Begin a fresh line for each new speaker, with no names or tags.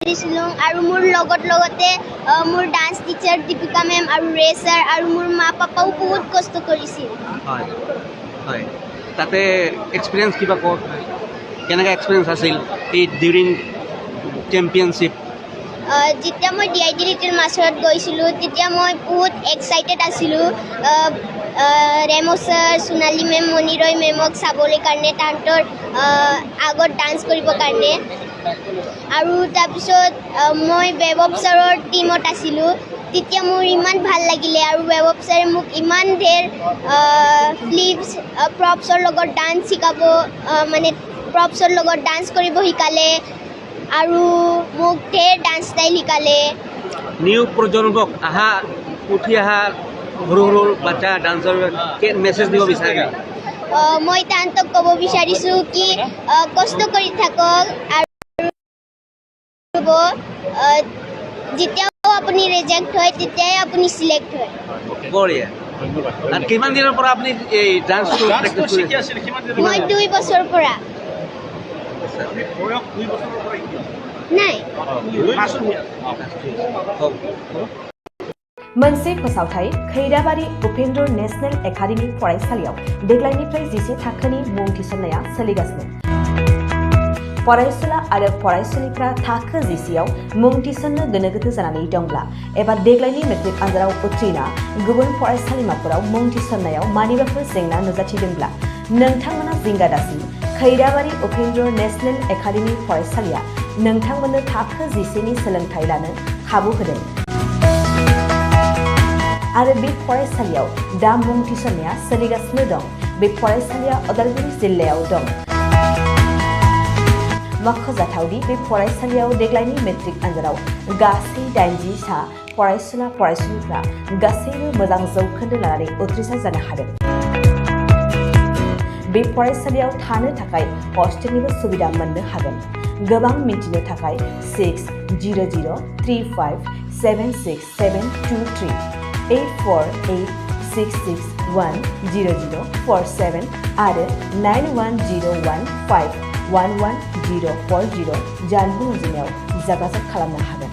কৰিছিলোঁ আৰু মোৰ লগতে মোৰ ডান্স টিচাৰ দীপিকা মেম আৰু ৰে ছাৰ আৰু মোৰ মা পাপাও বহুত কষ্ট কৰিছিল।
হয় হয় তাতে এক্সপিৰিয়েঞ্চ কিবা কওক কেনেকুৱা এক্সপিৰিয়েঞ্চ আছিল এই ডিউৰিং চেম্পিয়নশ্বিপ?
যেতিয়া মই DIT লিটিল মাষ্টাৰত গৈছিলোঁ তেতিয়া মই বহুত এক্সাইটেড আছিলোঁ ৰেমো ছাৰ, সোণালী মেম, মণিৰয় মেমক চাবলৈ কাৰণে তাহাঁতৰ আগত ডান্স কৰিবৰ কাৰণে। আৰু তাৰপিছত মই বেবব ছাৰৰ টীমত আছিলোঁ। তেতিয়া মোৰ ইমান ভাল লাগিলে আৰু বেবব ছাৰে মোক ইমান ধেৰ ফ্লিপছ প্ৰপছৰ লগত ডান্স শিকাব মানে প্ৰপছৰ লগত ডান্স কৰিব শিকালে আৰু মোক ধেৰ ডান্স ষ্টাইল শিকালে।
নিউ প্ৰজন্মক উঠি অহা সৰু সৰু বাচ্চা ডান্সৰ মেছেজ দিব বিচাৰে?
মই তাহাঁতক ক'ব বিচাৰিছোঁ কি কষ্ট কৰি থাকক আৰু যেতিয়াও আপুনি ৰিজেক্ট হয় তেতিয়াই আপুনি চিলেক্ট হয়।
বঢ়িয়া। আৰু কিমান দিনৰ পৰা আপুনি এই ডান্সটো প্ৰেক্টিছ কৰি আছে?
মই 2 বছৰৰ পৰা। নাই।
मोनसे फोसावथाय खैराबारि उपेन्द्र नेशनेल एकाडेमि फरायसालियाव देग्लायनिफ्राय 10 थाखोनि मुं थिसननाया सोलिगासिनो। फरायसुला आरो फरायसुलिफ्रा थाखो 10आव मुं थिसननो गोनो गोथो जानानै दंब्ला एबा देग्लायनि मेट्रिक आनजादाव उथ्रिना गुबुन फरायसालिमाफोराव मुं थिसननायाव मानिबाफोर जेंना नुजाथिदोंब्ला नोंथांमोना जिंगा दासि खैराबारि उपेन्द्र नेशनेल एकाडेमि फरायसालिया नोंथांमोननो थाखो 10नि सोलोंथाय लानो खाबु होदों। आरो बे फरायसालियाव दा मुं थिसननाया सोलिगासिनो दं। बे फरायसालिया उदालगुरि जिल्लायाव दं। मख'जाथावदि बे फरायसालियाव देग्लायनि मेट्रिक आनजादाव गासै 80 सा फरायसुला फरायसुलिफ्रा गासैबो मोजां जौखोन्दो लानानै उथ्रिसार जानो हादों। बे फरायसालियाव थानो थाखाय हस्टेलनिबो सुबिदा मोननो हागोन। गोबां मिन्थिनो थाखाय 6003576723 8486610047 आरो 9101511040 जानबुं अनजिमायाव जगाजग खालामनो हागोन।